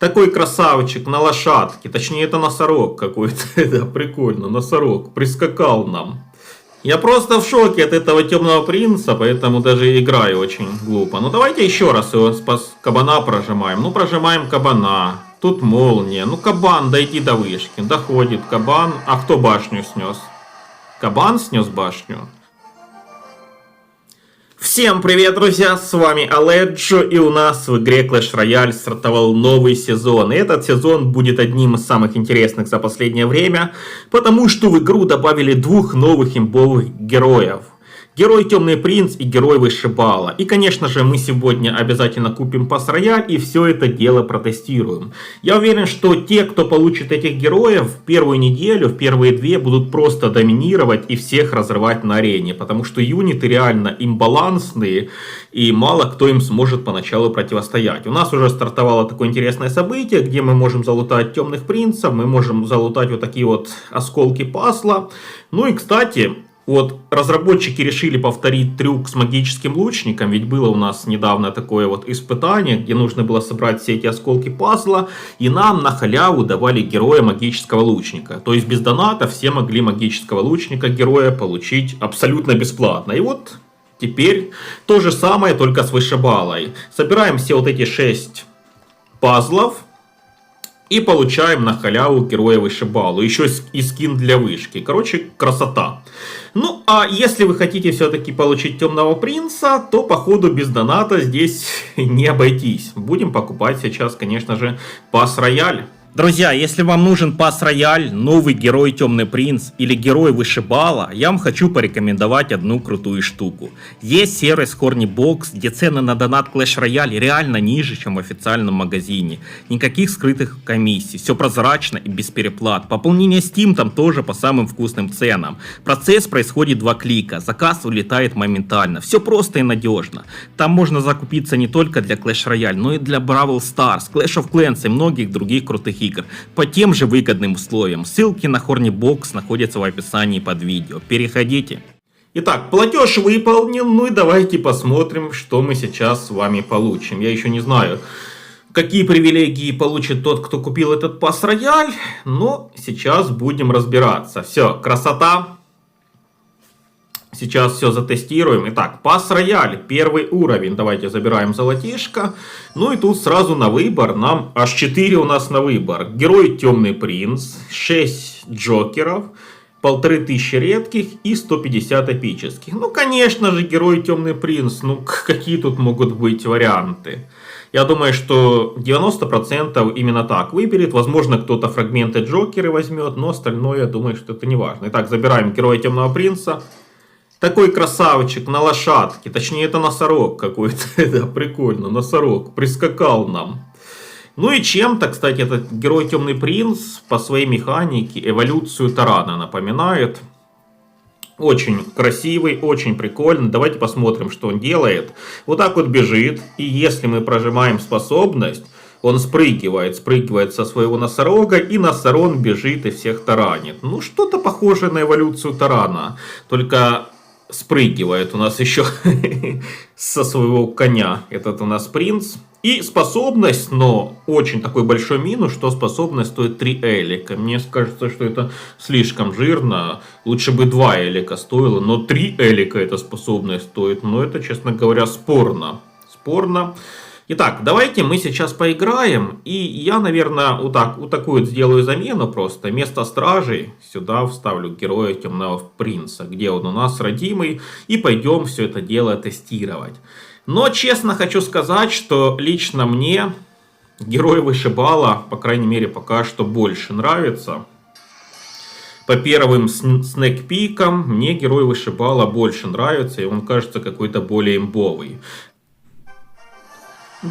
Такой красавчик на лошадке, точнее это носорог какой-то, да, прикольно, носорог, прискакал нам. Я просто в шоке от этого темного принца, поэтому даже играю очень глупо. Ну давайте еще раз его кабана прожимаем. Ну прожимаем кабана. Тут молния. Ну кабан, дойди до вышки. Доходит кабан. А кто башню снес? Кабан снес башню? Всем привет, друзья, с вами Аледжо, и у нас в игре Clash Royale стартовал новый сезон. И этот сезон будет одним из самых интересных за последнее время, потому что в игру добавили двух новых имбовых героев. Герой Темный Принц и герой Вышибала. И, конечно же, мы сегодня обязательно купим пас рояль и все это дело протестируем. Я уверен, что те, кто получит этих героев, в первую неделю, в первые две будут просто доминировать и всех разрывать на арене. Потому что юниты реально имбалансные, и мало кто им сможет поначалу противостоять. У нас уже стартовало такое интересное событие, где мы можем залутать Темных Принцев, мы можем залутать вот такие вот осколки пасла. Ну и, кстати... Вот разработчики решили повторить трюк с магическим лучником, ведь было у нас недавно такое вот испытание, где нужно было собрать все эти осколки пазла, и нам на халяву давали героя магического лучника. То есть без доната все могли магического лучника героя получить абсолютно бесплатно. И вот теперь то же самое, только с Вышибалой. Собираем все вот эти 6 пазлов. И получаем на халяву героя Вышибалу. Еще и скин для вышки. Короче, красота. Ну, а если вы хотите все-таки получить Темного Принца, то, походу, без доната здесь не обойтись. Будем покупать сейчас, конечно же, пас рояль. Друзья, если вам нужен пас рояль, новый герой Темный Принц или герой Вышибала, я вам хочу порекомендовать одну крутую штуку. Есть сервис Hornybox, где цены на донат Clash Royale реально ниже, чем в официальном магазине. Никаких скрытых комиссий, все прозрачно и без переплат. Пополнение Steam там тоже по самым вкусным ценам. Процесс происходит 2 клика, заказ улетает моментально. Все просто и надежно. Там можно закупиться не только для Clash Royale, но и для Brawl Stars, Clash of Clans и многих других крутых игр по тем же выгодным условиям. Ссылки на Hornybox находятся в описании под видео. Переходите. Итак, платеж выполнен. Ну и давайте посмотрим, что мы сейчас с вами получим. Я еще не знаю, какие привилегии получит тот, кто купил этот пас рояль. Но сейчас будем разбираться. Все, красота. Сейчас все затестируем. Итак, пас рояль, первый уровень. Давайте забираем золотишко. Ну и тут сразу на выбор. Нам аж 4 у нас на выбор. Герой Темный Принц, 6 джокеров, 1500 редких и 150 эпических. Ну, конечно же, герой Темный Принц. Ну, какие тут могут быть варианты? Я думаю, что 90% именно так выберет. Возможно, кто-то фрагменты джокеры возьмет, но остальное, я думаю, что это не важно. Итак, забираем героя Темного Принца. Такой красавчик на лошадке, точнее это носорог какой-то, да, прикольно, носорог, прискакал нам. Ну и чем-то, кстати, этот герой Темный Принц по своей механике эволюцию тарана напоминает. Очень красивый, очень прикольный. Давайте посмотрим, что он делает. Вот так вот бежит, и если мы прожимаем способность, он спрыгивает со своего носорога, и носорог бежит и всех таранит. Ну что-то похожее на эволюцию тарана, только... спрыгивает у нас еще со своего коня этот у нас принц. И способность, но очень такой большой минус, что способность стоит 3 элика. Мне кажется, что это слишком жирно. Лучше бы 2 элика стоило, но 3 элика эта способность стоит. Но это, честно говоря, спорно. Спорно. Итак, давайте мы сейчас поиграем. И я, наверное, вот такую вот сделаю замену просто. Вместо стражей сюда вставлю героя Темного Принца, где он у нас родимый. И пойдем все это дело тестировать. Но честно хочу сказать, что лично мне герой Вышибала, по крайней мере, пока что больше нравится. По первым снэкпикам мне герой Вышибала больше нравится. И он кажется какой-то более имбовый.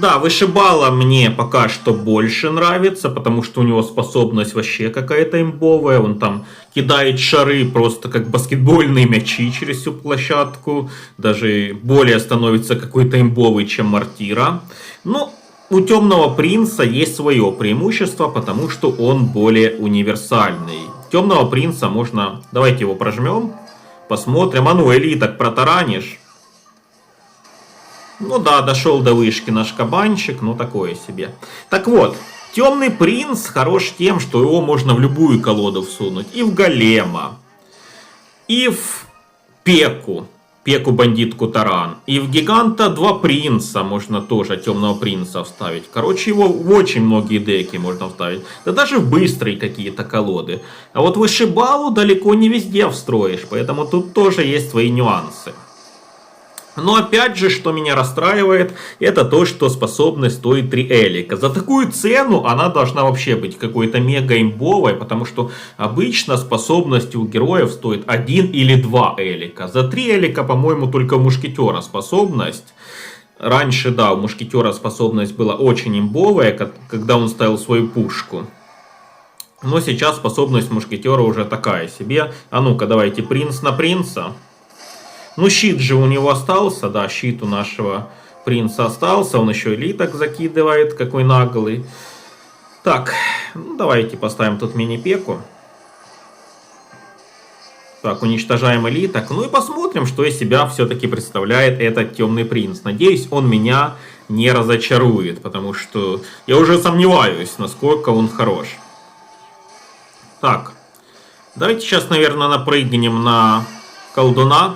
Да, Вышибала мне пока что больше нравится, потому что у него способность вообще какая-то имбовая. Он там кидает шары просто как баскетбольные мячи через всю площадку. Даже более становится какой-то имбовый, чем Мортира. Но у Темного Принца есть свое преимущество, потому что он более универсальный. Темного Принца можно... Давайте его прожмем, посмотрим. А ну, элиток протаранишь. Ну да, дошел до вышки наш кабанчик, ну такое себе. Так вот, Темный принц хорош тем, что его можно в любую колоду всунуть. И в голема, и в пеку. Пеку-бандитку Таран. И в гиганта 2 принца можно тоже, темного принца вставить. Короче, его в очень многие деки можно вставить. Да даже в быстрые какие-то колоды. А вот вышибалу далеко не везде встроишь. Поэтому тут тоже есть свои нюансы. Но опять же, что меня расстраивает, это то, что способность стоит 3 элика. За такую цену она должна вообще быть какой-то мега имбовой, потому что обычно способность у героев стоит 1 или 2 элика. За 3 элика, по-моему, только у мушкетера способность. Раньше, да, у мушкетера способность была очень имбовая, когда он ставил свою пушку. Но сейчас способность мушкетера уже такая себе. А ну-ка, давайте принц на принца. Ну, щит же у него остался, да, щит у нашего принца остался. Он еще элиток закидывает, какой наглый. Так, ну, давайте поставим тут мини-пеку. Так, уничтожаем элиток. Ну и посмотрим, что из себя все-таки представляет этот темный принц. Надеюсь, он меня не разочарует, потому что я уже сомневаюсь, насколько он хорош. Так, давайте сейчас, наверное, напрыгнем на колдуна.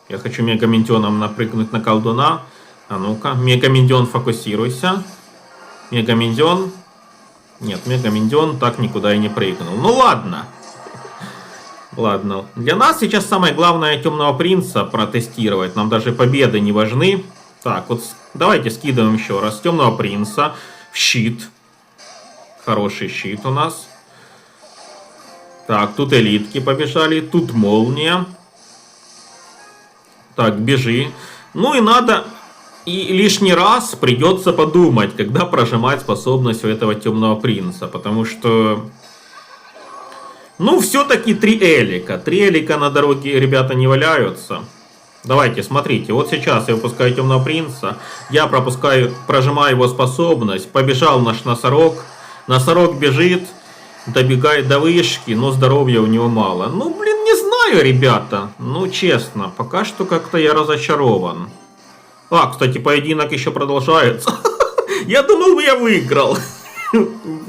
Я хочу мегаминтионом напрыгнуть на колдуна. А ну-ка, мегаминтион, фокусируйся. Мегаминтион. Нет, мегаминтион так никуда и не прыгнул. Ну ладно. Ладно. Для нас сейчас самое главное темного принца протестировать. Нам даже победы не важны. Так, вот давайте скидываем еще раз темного принца в щит. Хороший щит у нас. Так, тут элитки побежали. Тут молния. Так, бежи. Ну и надо... И лишний раз придется подумать, когда прожимать способность у этого темного принца. Потому что... Ну, все-таки 3 элика. 3 элика на дороге, ребята, не валяются. Давайте, смотрите. Вот сейчас я выпускаю темного принца. Я прожимаю его способность. Побежал наш носорог. Носорог бежит. Добегает до вышки. Но здоровья у него мало. Ну, блин, не знаю, ребята. Ну, честно. Пока что как-то я разочарован. А, кстати, поединок еще продолжается. Я думал, я выиграл.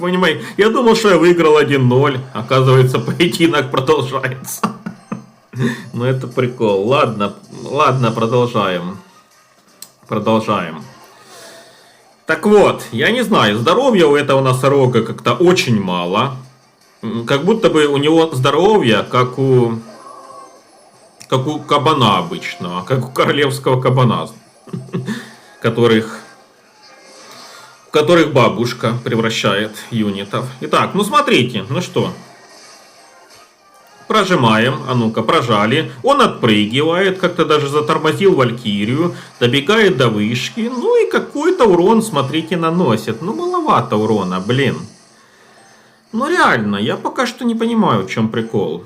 Понимаете, я думал, что я выиграл 1-0. Оказывается, поединок продолжается. Ну, это прикол. Ладно, ладно, продолжаем. Продолжаем. Так вот, я не знаю, здоровья у этого носорога как-то очень мало. Как будто бы у него здоровье, как у кабана обычного. Как у королевского кабана. Которых бабушка превращает юнитов. Итак, ну смотрите, ну что. Прожимаем, а ну-ка, прожали. Он отпрыгивает, как-то даже затормозил валькирию. Добегает до вышки. Ну и какой-то урон, смотрите, наносит. Ну маловато урона, блин. Ну реально, я пока что не понимаю, в чем прикол.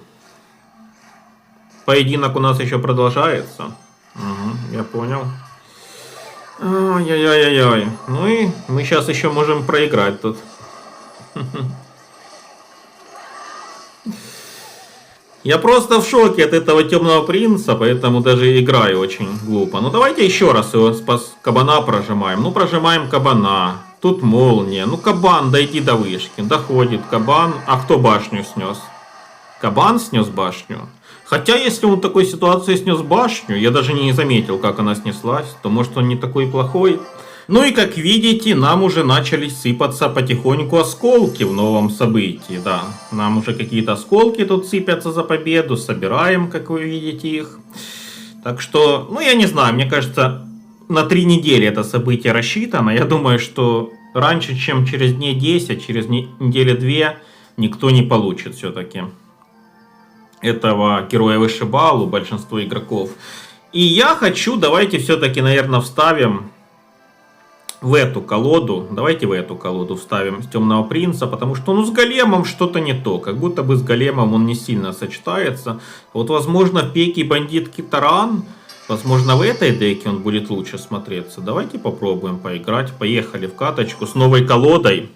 Поединок у нас еще продолжается. Угу, я понял. Ай-яй-яй-яй. Ну и мы сейчас еще можем проиграть тут. Я просто в шоке от этого темного принца, поэтому даже играю очень глупо. Ну давайте еще раз его кабана прожимаем. Ну прожимаем кабана. Тут молния. Ну кабан, дойди до вышки. Доходит кабан. А кто башню снес? Кабан снес башню. Хотя, если он в такой ситуации снес башню, я даже не заметил, как она снеслась, то может он не такой плохой. Ну и как видите, нам уже начали сыпаться потихоньку осколки в новом событии, да. Нам уже какие-то осколки тут сыпятся за победу, собираем, как вы видите их. Так что, ну я не знаю, мне кажется, на 3 недели это событие рассчитано. Я думаю, что раньше, чем через дней 10, через недели 2, никто не получит все-таки этого героя вышибалу, большинство игроков. И я хочу, давайте все-таки, наверное, вставим в эту колоду. Давайте в эту колоду вставим темного принца, потому что, ну, с големом что-то не то. Как будто бы с големом он не сильно сочетается. Вот, возможно, в пеке бандитки Таран, возможно, в этой деке он будет лучше смотреться. Давайте попробуем поиграть. Поехали в каточку с новой колодой.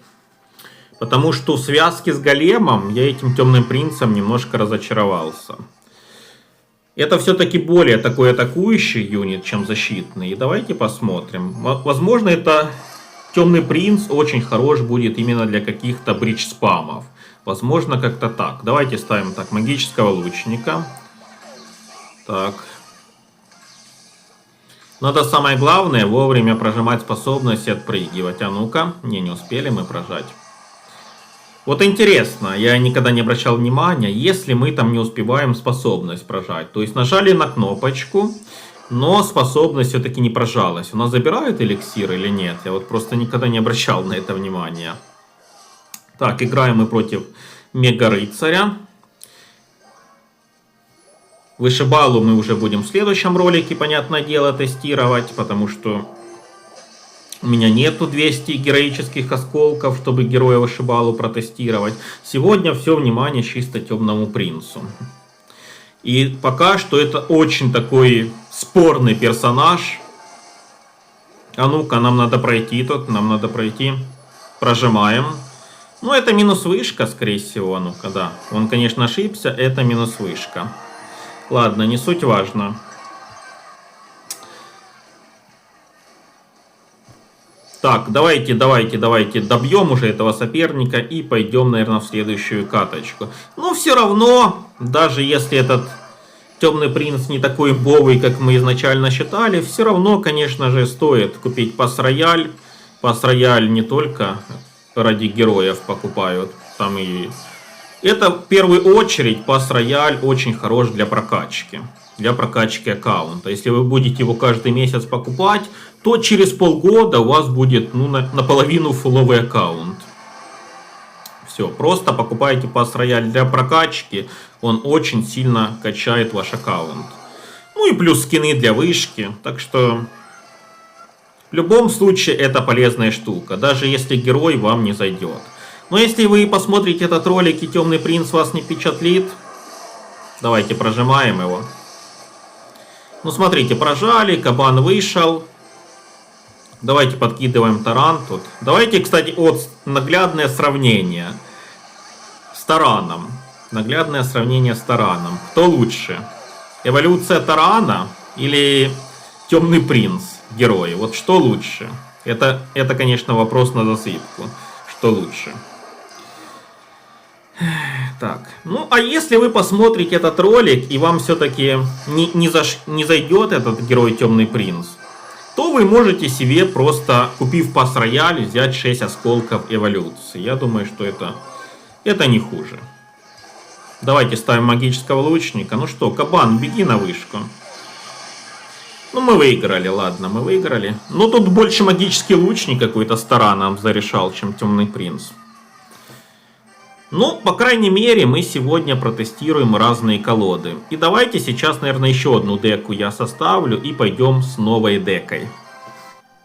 Потому что в связке с големом я этим темным принцем немножко разочаровался. Это все-таки более такой атакующий юнит, чем защитный. И давайте посмотрим. Возможно, это темный принц очень хорош будет именно для каких-то бридж-спамов. Возможно, как-то так. Давайте ставим так, магического лучника. Так. Надо самое главное вовремя прожимать способность и отпрыгивать. А ну-ка, не успели мы прожать. Вот интересно, я никогда не обращал внимания, если мы там не успеваем способность прожать. То есть нажали на кнопочку, но способность все-таки не прожалась. У нас забирают эликсир или нет? Я вот просто никогда не обращал на это внимания. Так, играем мы против Мега-рыцаря. Вышибалу мы уже будем в следующем ролике, понятное дело, тестировать, потому что у меня нету 200 героических осколков, чтобы героя Вышибалу протестировать. Сегодня все внимание чисто темному принцу. И пока что это очень такой спорный персонаж. А ну-ка, нам надо пройти тут, нам надо пройти. Прожимаем. Ну, это минус вышка, скорее всего. Ну-ка, да. Он, конечно, ошибся, это минус вышка. Ладно, не суть важно. Так, давайте добьем уже этого соперника и пойдем, наверное, в следующую каточку. Но все равно, даже если этот темный принц не такой бовый, как мы изначально считали, все равно, конечно же, стоит купить пас-рояль. Пас-рояль не только ради героев покупают, там и... Это в первую очередь пас-рояль очень хорош для прокачки. Для прокачки аккаунта. Если вы будете его каждый месяц покупать, то через полгода у вас будет наполовину фуловый аккаунт. Все, просто покупайте пас-рояль для прокачки. Он очень сильно качает ваш аккаунт. Ну и плюс скины для вышки. Так что в любом случае это полезная штука. Даже если герой вам не зайдет. Но если вы посмотрите этот ролик и темный принц вас не впечатлит, давайте прожимаем его. Ну смотрите, прожали, кабан вышел. Давайте подкидываем таран тут. Давайте, кстати, вот наглядное сравнение с тараном. Наглядное сравнение с тараном. Кто лучше? Эволюция тарана или темный принц герой? Вот что лучше? Это, конечно, вопрос на засыпку. Что лучше? Так, ну а если вы посмотрите этот ролик и вам все-таки не зайдет этот герой темный принц, то вы можете себе просто, купив пас-рояль, взять 6 осколков эволюции. Я думаю, что это не хуже. Давайте ставим магического лучника. Ну что, кабан, беги на вышку. Ну мы выиграли, ладно, мы выиграли. Но тут больше магический лучник какой-то с тараном зарешал, чем темный принц. Ну, по крайней мере, мы сегодня протестируем разные колоды. И давайте сейчас, наверное, еще одну деку я составлю и пойдем с новой декой.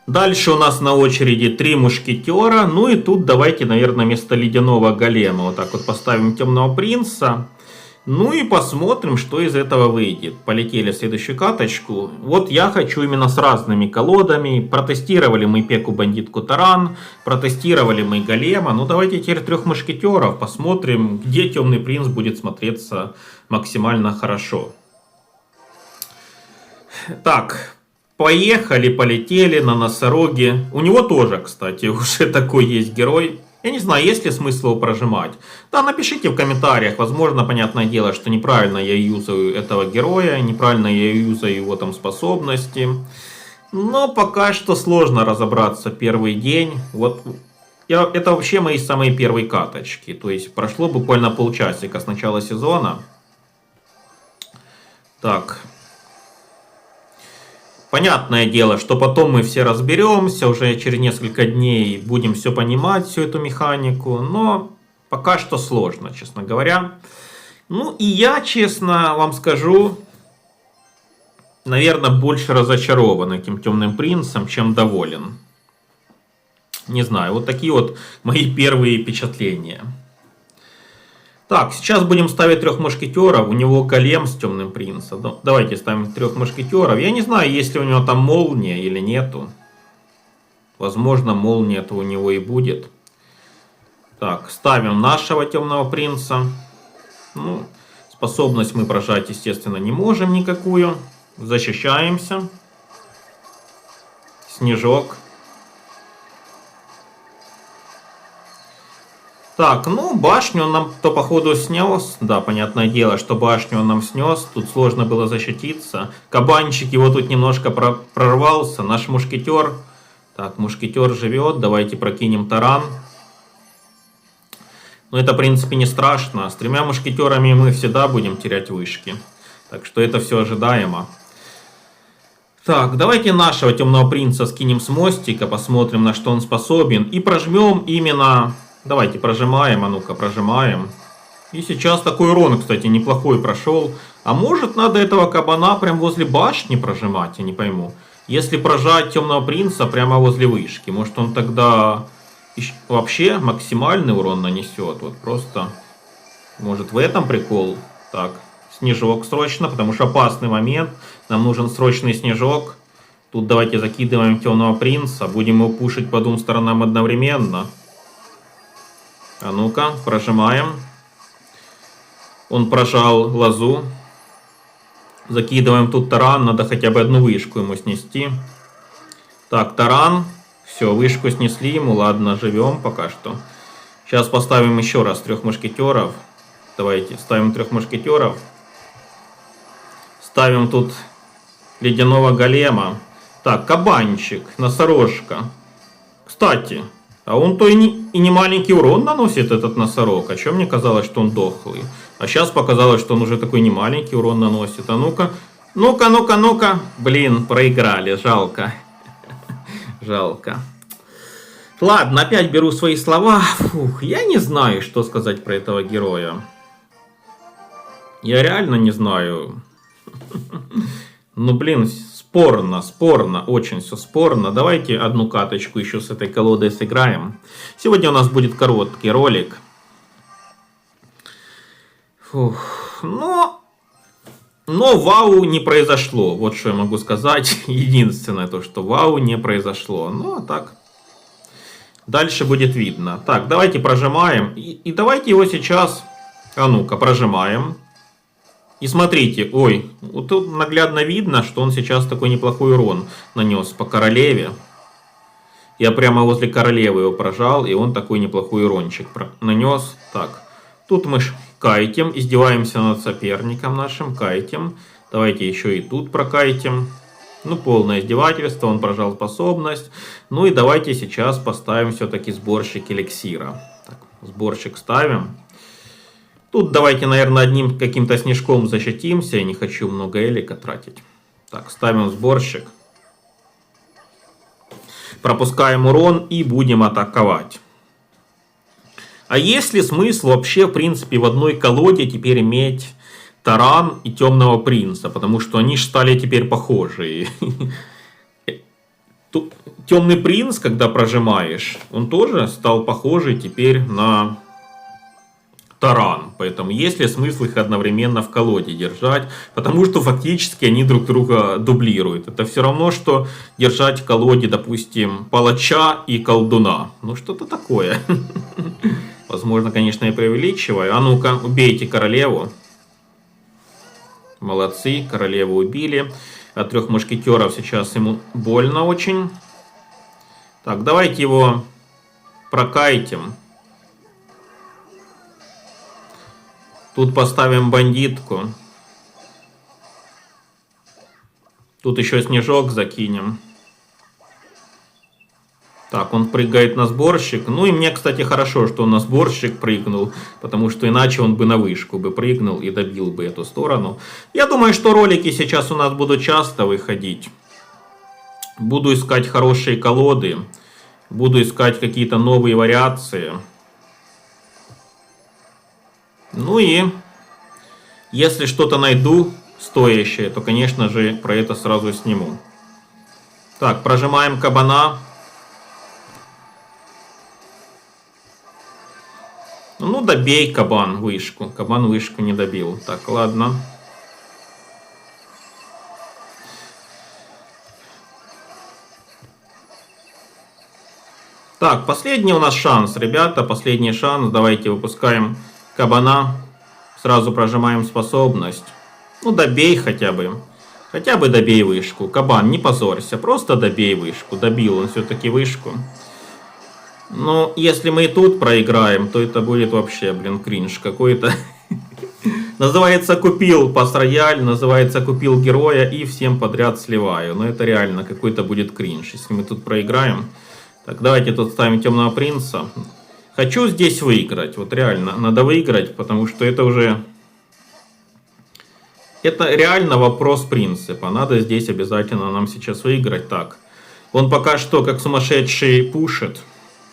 Дальше у нас на очереди 3 мушкетера. Ну и тут давайте, наверное, вместо ледяного голема вот так вот поставим темного принца. Ну и посмотрим, что из этого выйдет. Полетели в следующую каточку. Вот я хочу именно с разными колодами. Протестировали мы Пеку Бандитку Таран. Протестировали мы Голема. Ну давайте теперь 3 мушкетеров. Посмотрим, где темный принц будет смотреться максимально хорошо. Так, поехали, полетели на носороге. У него тоже, кстати, уже такой есть герой. Я не знаю, есть ли смысл его прожимать. Да, напишите в комментариях. Возможно, понятное дело, что неправильно я юзаю этого героя. Неправильно я юзаю его там способности. Но пока что сложно разобраться первый день. Вот это вообще мои самые первые каточки. То есть прошло буквально полчасика с начала сезона. Так. Понятное дело, что потом мы все разберемся, уже через несколько дней будем все понимать, всю эту механику, но пока что сложно, честно говоря. Ну и я, честно вам скажу, наверное, больше разочарован этим темным принцем, чем доволен. Не знаю, вот такие вот мои первые впечатления. Так, сейчас будем ставить 3 мушкетеров. У него голем с темным принцем. Давайте ставим 3 мушкетеров. Я не знаю, есть ли у него там молния или нету. Возможно, молния-то у него и будет. Так, ставим нашего темного принца. Ну, способность мы прожать, естественно, не можем никакую. Защищаемся. Снежок. Так, ну, башню он нам то походу снес. Да, понятное дело, что башню он нам снес. Тут сложно было защититься. Кабанчик его тут немножко прорвался. Наш мушкетер. Так, мушкетер живет. Давайте прокинем таран. Но это, в принципе, не страшно. С 3 мушкетерами мы всегда будем терять вышки. Так что это все ожидаемо. Так, давайте нашего темного принца скинем с мостика. Посмотрим, на что он способен. И прожмем именно... Давайте прожимаем, а ну-ка прожимаем. И сейчас такой урон, кстати, неплохой прошел. А может надо этого кабана прям возле башни прожимать, я не пойму. Если прожать темного принца прямо возле вышки, может он тогда вообще максимальный урон нанесет. Вот просто, может в этом прикол. Так, снежок срочно, потому что опасный момент. Нам нужен срочный снежок. Тут давайте закидываем темного принца. Будем его пушить по 2 сторонам одновременно. А ну-ка, прожимаем. Он прожал лозу. Закидываем тут таран. Надо хотя бы одну вышку ему снести. Так, таран. Все, вышку снесли ему. Ладно, живем пока что. Сейчас поставим еще раз 3 мушкетеров. Давайте, ставим 3 мушкетеров. Ставим тут ледяного голема. Так, кабанчик, носорожка. Кстати... А он-то и не маленький урон наносит, этот носорог. А чем мне казалось, что он дохлый? А сейчас показалось, что он уже такой не маленький урон наносит. А ну-ка, ну-ка, ну-ка, ну-ка. Блин, проиграли, жалко. Жалко. Ладно, опять беру свои слова. Фух, я не знаю, что сказать про этого героя. Я реально не знаю. Ну, блин, спорно, очень все спорно. Давайте одну каточку еще с этой колодой сыграем. Сегодня у нас будет короткий ролик. Фух, но вау не произошло. Вот что я могу сказать. Единственное то, что вау не произошло. Ну, а так. Дальше будет видно. Так, давайте прожимаем. И давайте его сейчас... А ну-ка, прожимаем. И смотрите, ой, вот тут наглядно видно, что он сейчас такой неплохой урон нанес по королеве. Я прямо возле королевы его прожал, и он такой неплохой урончик нанес. Так, тут мы кайтим, издеваемся над соперником нашим, кайтим. Давайте еще и тут прокайтим. Ну, полное издевательство, он прожал способность. Ну и давайте сейчас поставим все-таки сборщик эликсира. Так, сборщик ставим. Тут давайте, наверное, одним каким-то снежком защитимся. Я не хочу много элика тратить. Так, ставим сборщик. Пропускаем урон и будем атаковать. А есть ли смысл вообще, в принципе, в одной колоде теперь иметь таран и темного принца? Потому что они же стали теперь похожие. Темный принц, когда прожимаешь, он тоже стал похожий теперь на... таран. Поэтому есть ли смысл их одновременно в колоде держать? Потому что фактически они друг друга дублируют. Это все равно, что держать в колоде, допустим, палача и колдуна. Ну, что-то такое. Возможно, конечно, я преувеличиваю. А ну-ка, убейте королеву. Молодцы, королеву убили. От 3 мушкетеров сейчас ему больно очень. Так, давайте его прокайтим. Тут поставим бандитку. Тут еще снежок закинем. Так, он прыгает на сборщик. Ну и мне, кстати, хорошо, что он на сборщик прыгнул. Потому что иначе он бы на вышку бы прыгнул и добил бы эту сторону. Я думаю, что ролики сейчас у нас будут часто выходить. Буду искать хорошие колоды. Буду искать какие-то новые вариации. Ну и если что-то найду стоящее, то, конечно же, про это сразу сниму. Так, прожимаем кабана. Ну, добей кабан вышку. Кабан вышку не добил. Так, ладно. Так, последний у нас шанс, ребята. Последний шанс. Давайте выпускаем кабана. Сразу прожимаем способность. Ну, добей хотя бы. Хотя бы добей вышку. Кабан, не позорься. Просто добей вышку. Добил он все-таки вышку. Но если мы и тут проиграем, то это будет вообще, блин, кринж какой-то. Называется купил пас-рояль, называется купил героя и всем подряд сливаю. Но это реально какой-то будет кринж, если мы тут проиграем. Так, давайте тут ставим темного принца. Хочу здесь выиграть, вот реально, надо выиграть, потому что это уже... Это реально вопрос принципа, надо здесь обязательно нам сейчас выиграть. Так, он пока что как сумасшедший пушит,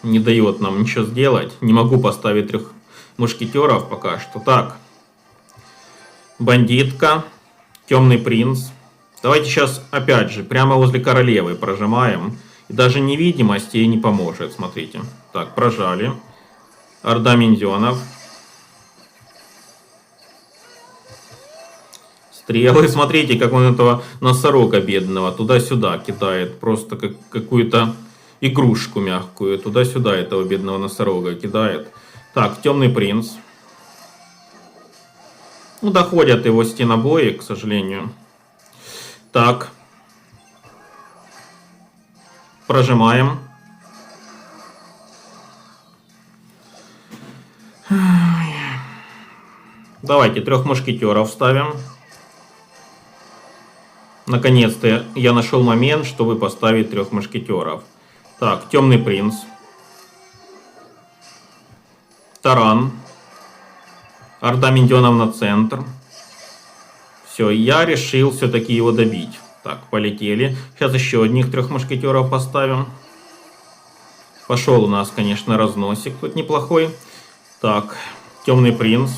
не дает нам ничего сделать. Не могу поставить 3 мушкетеров пока что. Так, бандитка, темный принц. Давайте сейчас опять же прямо возле королевы прожимаем. И даже невидимость ей не поможет, смотрите. Так, прожали. Орда миньонов. Стрелы, смотрите, как он этого носорога бедного туда-сюда кидает. Просто как какую-то игрушку мягкую. Туда-сюда этого бедного носорога кидает. Так, темный принц. Ну, доходят его стенобои, к сожалению. Так. Прожимаем. Давайте 3 мушкетеров ставим. Наконец-то я нашел момент, чтобы поставить 3 мушкетеров. Так, темный принц. Таран. Орда миньонов на центр. Все, я решил все-таки его добить. Так, полетели. Сейчас еще одних 3 мушкетеров поставим. Пошел у нас, конечно, разносик тут неплохой. Так, темный принц.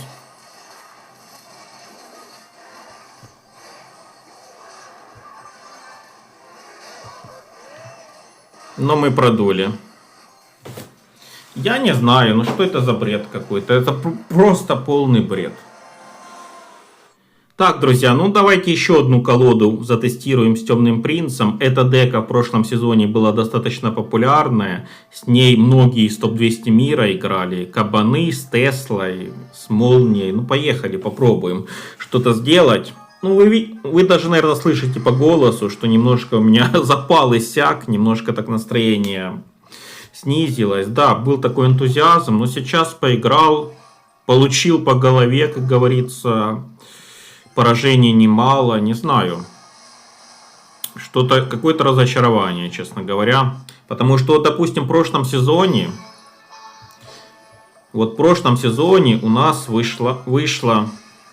Но мы продули. Я не знаю, ну что это за бред какой-то. Это просто полный бред. Так, друзья, ну давайте еще одну колоду затестируем с темным принцем. Эта дека в прошлом сезоне была достаточно популярная. С ней многие из топ-200 мира играли. Кабаны с Теслой, с Молнией. Ну поехали, попробуем что-то сделать. Ну вы даже, наверное, слышите по голосу, что немножко у меня запал иссяк. Немножко так настроение снизилось. Да, был такой энтузиазм, но сейчас поиграл. Получил по голове, как говорится... Поражений немало, не знаю. Что-то, какое-то разочарование, честно говоря. Потому что, допустим, в прошлом сезоне... Вот в прошлом сезоне у нас вышло...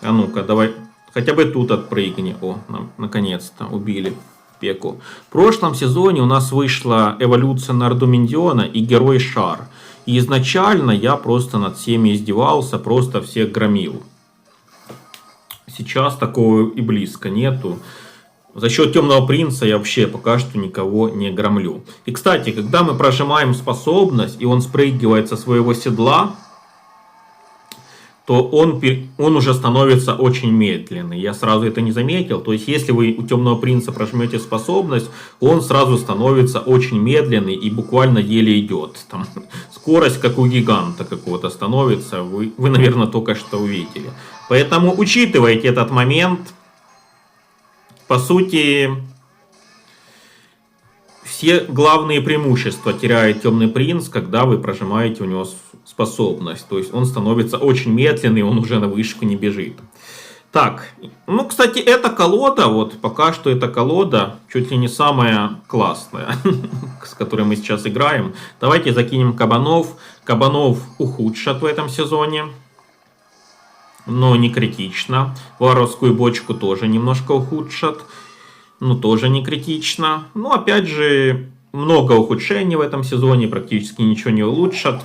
А ну-ка, давай... Хотя бы тут отпрыгни. О, нам наконец-то убили Пеку. В прошлом сезоне у нас вышла эволюция на Орду Миньона и Герой Шар. И изначально я просто над всеми издевался, просто всех громил. Сейчас такого и близко нету. За счет темного принца я вообще пока что никого не громлю. И кстати, когда мы прожимаем способность, и он спрыгивает со своего седла, то он уже становится очень медленный. Я сразу это не заметил. То есть, если вы у темного принца прожмете способность, он сразу становится очень медленный и буквально еле идет. Там, скорость, как у гиганта какого-то становится. Вы, наверное, только что увидели. Поэтому учитывайте этот момент. По сути, все главные преимущества теряет темный принц, когда вы прожимаете у него способность. То есть он становится очень медленный, он уже на вышку не бежит. Так, ну, кстати, эта колода, вот пока что эта колода чуть ли не самая классная, с которой мы сейчас играем. Давайте закинем кабанов. Кабанов ухудшат в этом сезоне. Но не критично. Варварскую бочку тоже немножко ухудшат. Но тоже не критично. Ну, опять же, много ухудшений в этом сезоне. Практически ничего не улучшат.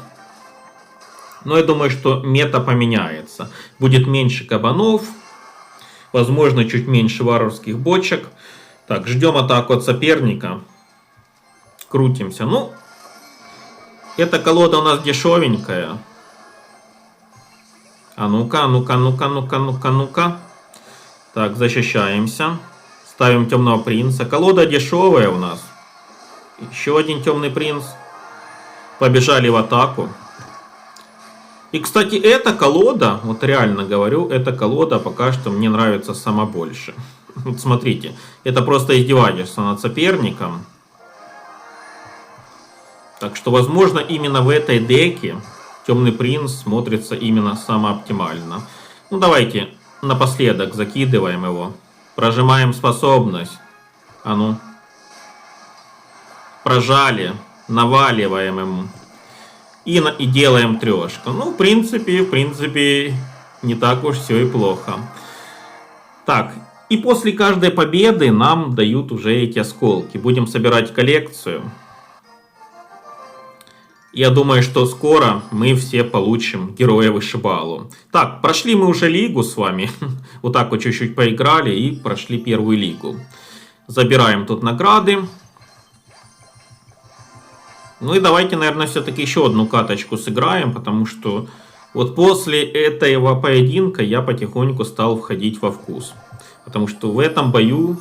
Но я думаю, что мета поменяется. Будет меньше кабанов. Возможно, чуть меньше варварских бочек. Так, ждем атаку от соперника. Крутимся. Ну, эта колода у нас дешевенькая. А ну-ка, ну-ка, ну-ка, ну-ка, ну-ка, ну-ка. Так, защищаемся. Ставим темного принца. Колода дешевая у нас. Еще один темный принц. Побежали в атаку. И, кстати, эта колода, вот реально говорю, эта колода пока что мне нравится сама больше. Вот смотрите, это просто издевательство над соперником. Так что, возможно, именно в этой деке Темный принц смотрится именно самооптимально. Ну, давайте напоследок закидываем его. Прожимаем способность. А ну. Прожали. Наваливаем ему. И делаем трешку. Ну, в принципе, не так уж все и плохо. Так, и после каждой победы нам дают уже эти осколки. Будем собирать коллекцию. Я думаю, что скоро мы все получим героя вышибалу. Так, прошли мы уже лигу с вами. Вот так вот чуть-чуть поиграли и прошли первую лигу. Забираем тут награды. Ну и давайте, наверное, все-таки еще одну каточку сыграем, потому что вот после этого поединка я потихоньку стал входить во вкус. Потому что в этом бою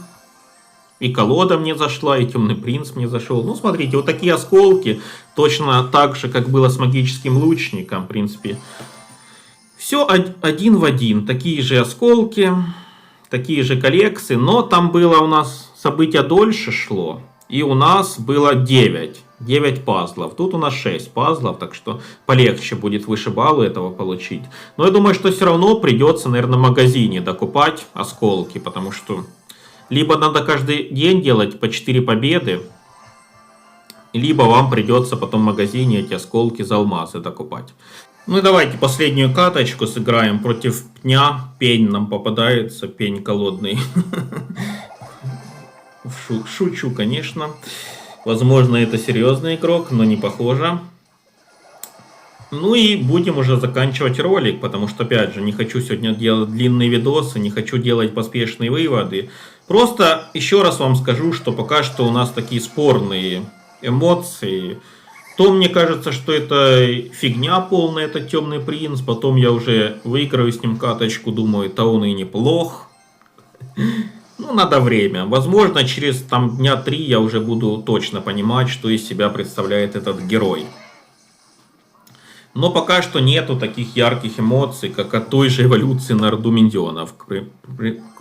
и колода мне зашла, и Темный принц мне зашел. Ну, смотрите, вот такие осколки, точно так же, как было с магическим лучником, в принципе. Все один в один, такие же осколки, такие же коллекции, но там было у нас событие дольше шло, и у нас было 9 пазлов. Тут у нас 6 пазлов, так что полегче будет вышибалу этого получить. Но я думаю, что все равно придется, наверное, в магазине докупать осколки, потому что либо надо каждый день делать по 4 победы, либо вам придется потом в магазине эти осколки за алмазы докупать. Ну и давайте последнюю каточку сыграем против пня. Пень нам попадается, пень колодный. Шучу, конечно. Возможно, это серьезный игрок, но не похоже. Ну и будем уже заканчивать ролик, потому что, опять же, не хочу сегодня делать длинные видосы, не хочу делать поспешные выводы. Просто еще раз вам скажу, что пока что у нас такие спорные эмоции. То мне кажется, что это фигня полная, этот Темный принц. Потом я уже выиграю с ним каточку, думаю, то он и неплох. Ну, надо время. Возможно, через там дня 3 я уже буду точно понимать, что из себя представляет этот герой. Но пока что нету таких ярких эмоций, как от той же эволюции на Орду Миньонов, к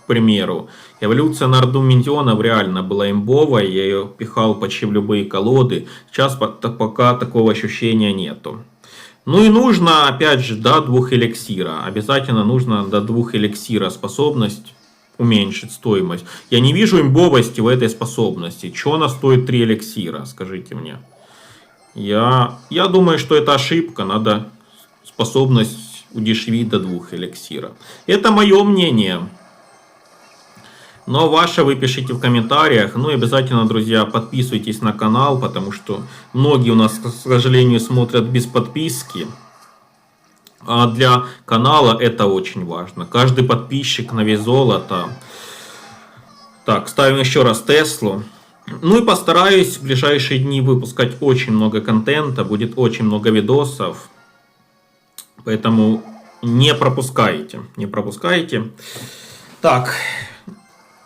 примеру. Эволюция на Орду Миньонов реально была имбовая, я ее пихал почти в любые колоды. Сейчас пока такого ощущения нету. Ну и нужно, опять же, до 2 эликсира. Обязательно нужно до 2 эликсира способность уменьшить стоимость. Я не вижу имбовости в этой способности. Чего она стоит 3 эликсира, скажите мне. Я думаю, что это ошибка. Надо способность удешевить до 2 эликсира. Это мое мнение. Но ваше вы пишите в комментариях. Ну и обязательно, друзья, подписывайтесь на канал, потому что многие у нас, к сожалению, смотрят без подписки. А для канала это очень важно. Каждый подписчик на вес золота. Так, ставим еще раз Теслу. Ну и постараюсь в ближайшие дни выпускать очень много контента. Будет очень много видосов. Поэтому не пропускайте. Не пропускайте. Так.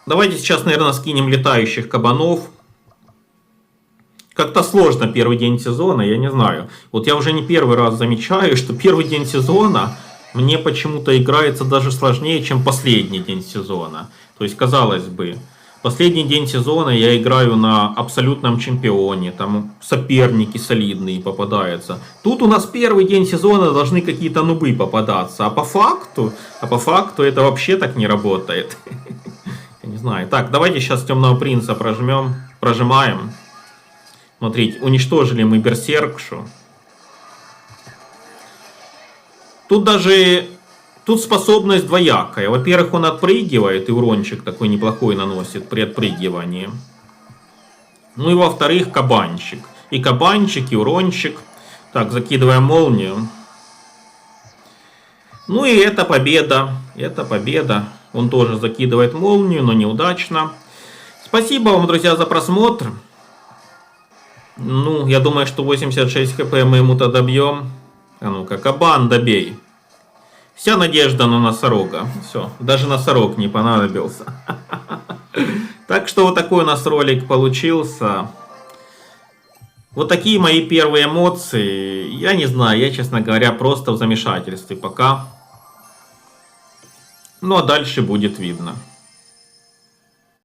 Давайте сейчас, наверное, скинем летающих кабанов. Как-то сложно первый день сезона, я не знаю. Вот я уже не первый раз замечаю, что первый день сезона мне почему-то играется даже сложнее, чем последний день сезона. То есть, казалось бы, последний день сезона я играю на абсолютном чемпионе, там соперники солидные попадаются. Тут у нас первый день сезона должны какие-то нубы попадаться, а по факту это вообще так не работает. Я не знаю. Так, давайте сейчас Темного принца прожимаем. Смотрите, уничтожили мы берсеркшу. Тут способность двоякая. Во-первых, он отпрыгивает, и урончик такой неплохой наносит при отпрыгивании. Ну и во-вторых, кабанчик. И кабанчик, и урончик. Так, закидываем молнию. Ну и это победа. Это победа. Он тоже закидывает молнию, но неудачно. Спасибо вам, друзья, за просмотр. Ну, я думаю, что 86 хп мы ему-то добьем. А ну-ка, кабан, добей. Вся надежда на носорога. Все, даже носорог не понадобился. Так что вот такой у нас ролик получился. Вот такие мои первые эмоции. Я не знаю, я, честно говоря, просто в замешательстве пока. Ну а дальше будет видно.